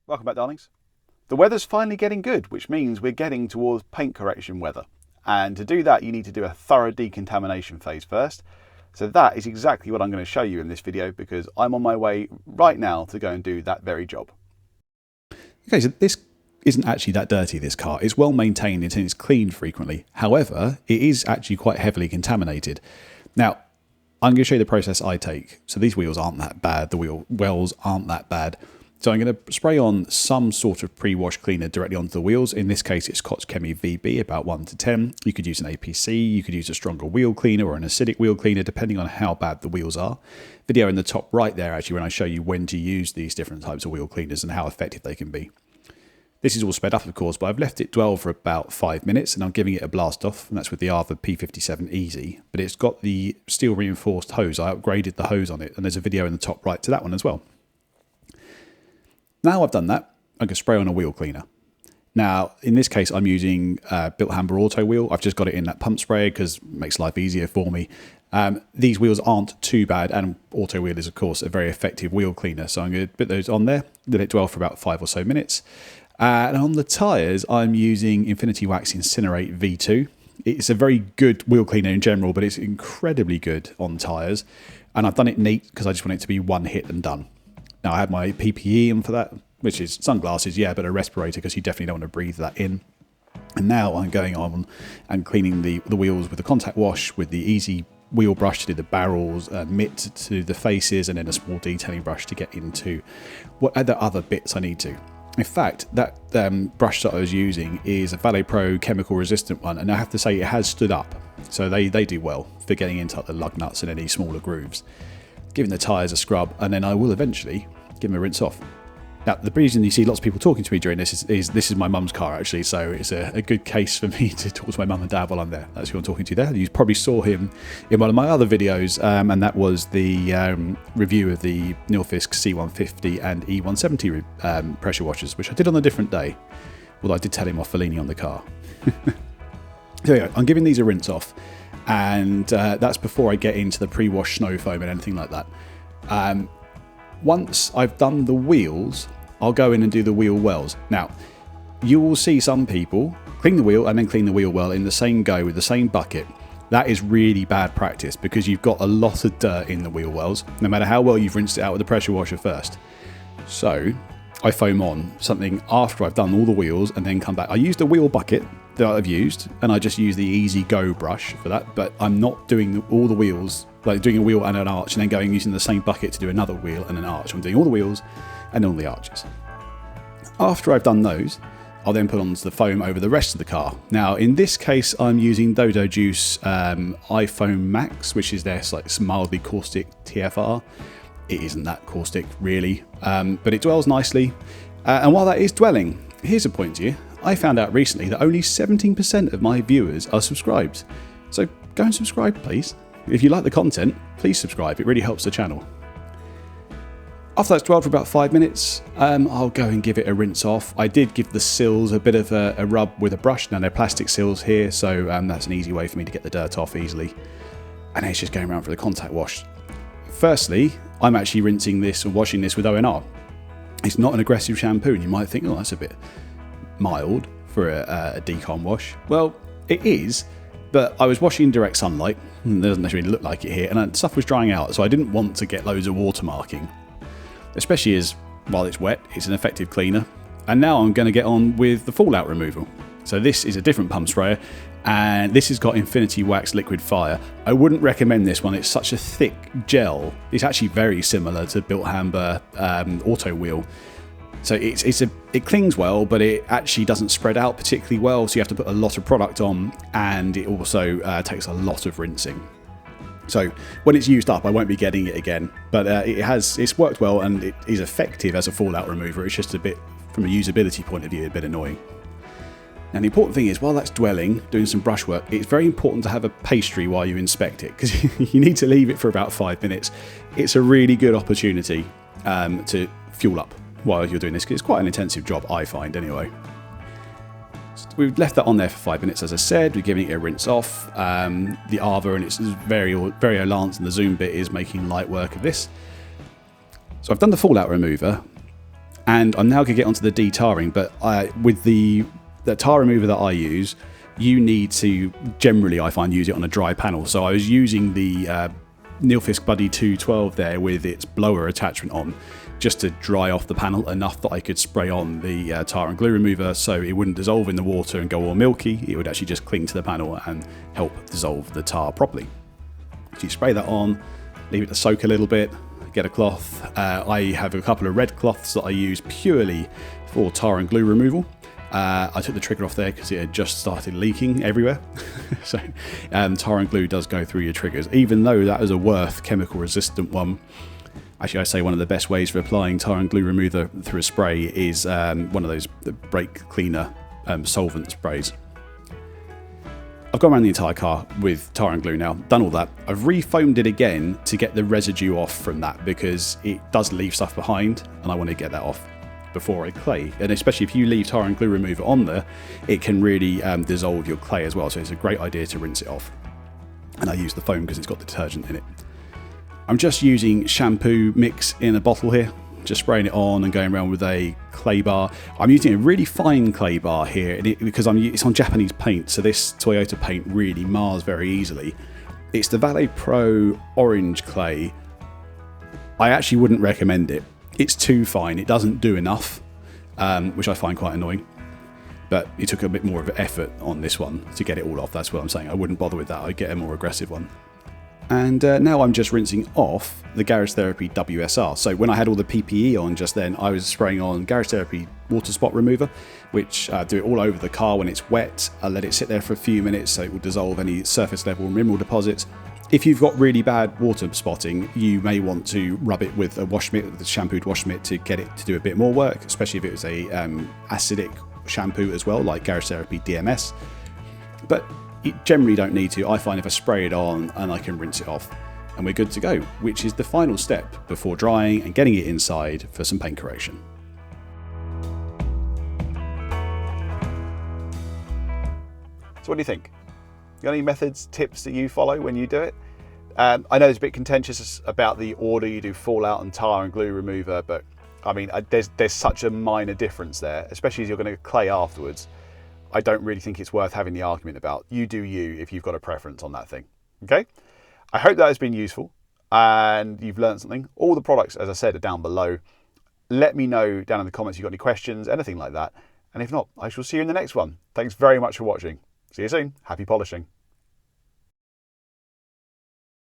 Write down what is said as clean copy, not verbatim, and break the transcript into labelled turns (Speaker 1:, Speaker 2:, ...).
Speaker 1: Welcome back, darlings. The weather's finally getting good, which means we're getting towards paint correction weather. And to do that, you need to do a thorough decontamination phase first. So that is exactly what I'm going to show you in this video, because I'm on my way right now to go and do that very job.
Speaker 2: Okay, so this isn't actually that dirty, this car. It's well maintained and it's cleaned frequently. However, it is actually quite heavily contaminated. Now, I'm going to show you the process I take. So these wheels aren't that bad. The wheel wells aren't that bad. So I'm going to spray on some sort of pre-wash cleaner directly onto the wheels. In this case, it's Koch Chemie VB, about 1 to 10. You could use an APC, you could use a stronger wheel cleaner or an acidic wheel cleaner, depending on how bad the wheels are. Video in the top right there, actually, when I show you when to use these different types of wheel cleaners and how effective they can be. This is all sped up, of course, but I've left it dwell for about 5 minutes and I'm giving it a blast off, and that's with the Arva P57 Easy. But it's got the steel reinforced hose. I upgraded the hose on it, and there's a video in the top right to that one as well. Now I've done that, I can spray on a wheel cleaner. Now, in this case, I'm using Built Hamber Auto Wheel. I've just got it in that pump spray because it makes life easier for me. These wheels aren't too bad, and Auto Wheel is, of course, a very effective wheel cleaner. So I'm going to put those on there, let it dwell for about 5 or so minutes. And on the tyres, I'm using Infinity Wax Incinerate V2. It's a very good wheel cleaner in general, but it's incredibly good on tyres. And I've done it neat because I just want it to be one hit and done. Now, I had my PPE in for that, which is sunglasses, yeah, but a respirator because you definitely don't want to breathe that in. And now I'm going on and cleaning the wheels with a contact wash, with the easy wheel brush to do the barrels, mitt to do the faces, and then a small detailing brush to get into what other bits I need to. In fact, that brush that I was using is a Valet Pro chemical resistant one, and I have to say it has stood up. So they do well for getting into the lug nuts and any smaller grooves. Giving the tyres a scrub, and then I will eventually give them a rinse off. Now, the reason you see lots of people talking to me during this is this is my mum's car, actually, so it's a good case for me to talk to my mum and dad while I'm there. That's who I'm talking to there. You probably saw him in one of my other videos, and that was the review of the Nilfisk C150 and E170 pressure washers, which I did on a different day, although I did tell him off for leaning on the car. So yeah, I'm giving these a rinse off, and that's before I get into the pre-wash snow foam and anything like that. Once I've done the wheels, I'll go in and do the wheel wells. Now, you will see some people clean the wheel and then clean the wheel well in the same go with the same bucket. That is really bad practice because you've got a lot of dirt in the wheel wells, no matter how well you've rinsed it out with the pressure washer first. So I foam on something after I've done all the wheels and then come back. I used a wheel bucket that I've used, and I just use the Easy Go brush for that, but I'm not doing all the wheels, like doing a wheel and an arch and then going using the same bucket to do another wheel and an arch. I'm doing all the wheels and all the arches. After I've done those, I'll then put on the foam over the rest of the car. Now, in this case, I'm using DodoJuice iFoam Max, which is their like mildly caustic TFR. It isn't that caustic, really, but it dwells nicely. And while that is dwelling, here's a point to you. I found out recently that only 17% of my viewers are subscribed. So go and subscribe, please. If you like the content, please subscribe. It really helps the channel. After that's dwelled for about 5 minutes, I'll go and give it a rinse off. I did give the sills a bit of a rub with a brush. Now they're plastic sills here, so that's an easy way for me to get the dirt off easily. And then it's just going around for the contact wash. Firstly, I'm actually rinsing this and washing this with ONR. It's not an aggressive shampoo, and you might think, oh, that's a bit mild for a decon wash. Well, it is, but I was washing in direct sunlight, and it doesn't necessarily look like it here, and stuff was drying out, so I didn't want to get loads of water marking, especially as, while it's wet, it's an effective cleaner. And now I'm going to get on with the fallout removal. So this is a different pump sprayer, and this has got Infinity Wax Liquid Fire. I wouldn't recommend this one. It's such a thick gel. It's actually very similar to Built Hamber Auto Wheel. So it clings well, but it actually doesn't spread out particularly well, so you have to put a lot of product on, and it also takes a lot of rinsing. So when it's used up, I won't be getting it again, but it's worked well and it is effective as a fallout remover. It's just a bit, from a usability point of view, a bit annoying. Now the important thing is, while that's dwelling, doing some brush work, it's very important to have a pastry while you inspect it, because you need to leave it for about 5 minutes. It's a really good opportunity to fuel up while you're doing this, because it's quite an intensive job, I find anyway. So we've left that on there for 5 minutes, as I said. We're giving it a rinse off. The Arva and its very lance and the zoom bit is making light work of this. So I've done the fallout remover, And I'm now going to get onto the detarring, but with the tar remover that I use, you need to generally, I find, use it on a dry panel. So I was using the Nilfisk Buddy 212 there with its blower attachment on, just to dry off the panel enough that I could spray on the tar and glue remover so it wouldn't dissolve in the water and go all milky. It would actually just cling to the panel and help dissolve the tar properly. So you spray that on, leave it to soak a little bit, get a cloth. I have a couple of red cloths that I use purely for tar and glue removal. I took the trigger off there because it had just started leaking everywhere. So tar and glue does go through your triggers, even though that is a Worth chemical resistant one. Actually, I say one of the best ways for applying tar and glue remover through a spray is one of those brake cleaner solvent sprays. I've gone around the entire car with tar and glue now, done all that. I've refoamed it again to get the residue off from that because it does leave stuff behind and I want to get that off before I clay. And especially if you leave tar and glue remover on there, it can really dissolve your clay as well. So it's a great idea to rinse it off. And I use the foam because it's got the detergent in it. I'm just using shampoo mix in a bottle here, just spraying it on and going around with a clay bar. I'm using a really fine clay bar here because it's on Japanese paint, so this Toyota paint really mars very easily. It's the Valet Pro orange clay. I actually wouldn't recommend it. It's too fine, it doesn't do enough, which I find quite annoying. But it took a bit more of an effort on this one to get it all off, that's what I'm saying. I wouldn't bother with that, I'd get a more aggressive one. And now I'm just rinsing off the Garage Therapy WSR. So when I had all the PPE on just then, I was spraying on Garage Therapy water spot remover, which I do it all over the car when it's wet. I let it sit there for a few minutes so it will dissolve any surface level mineral deposits. If you've got really bad water spotting, you may want to rub it with a wash mitt, with a shampooed wash mitt, to get it to do a bit more work, especially if it was a acidic shampoo as well, like Garage Therapy DMS. But you generally don't need to. I find if I spray it on and I can rinse it off and we're good to go, which is the final step before drying and getting it inside for some paint correction.
Speaker 1: So what do you think? You got any methods, tips that you follow when you do it? I know it's a bit contentious about the order you do fallout and tar and glue remover, but I mean, there's such a minor difference there, especially as you're going to clay afterwards. I don't really think it's worth having the argument about. You do you if you've got a preference on that thing. Okay? I hope that has been useful and you've learned something. All the products, as I said, are down below. Let me know down in the comments if you've got any questions, anything like that. And if not, I shall see you in the next one. Thanks very much for watching. See you soon. Happy polishing.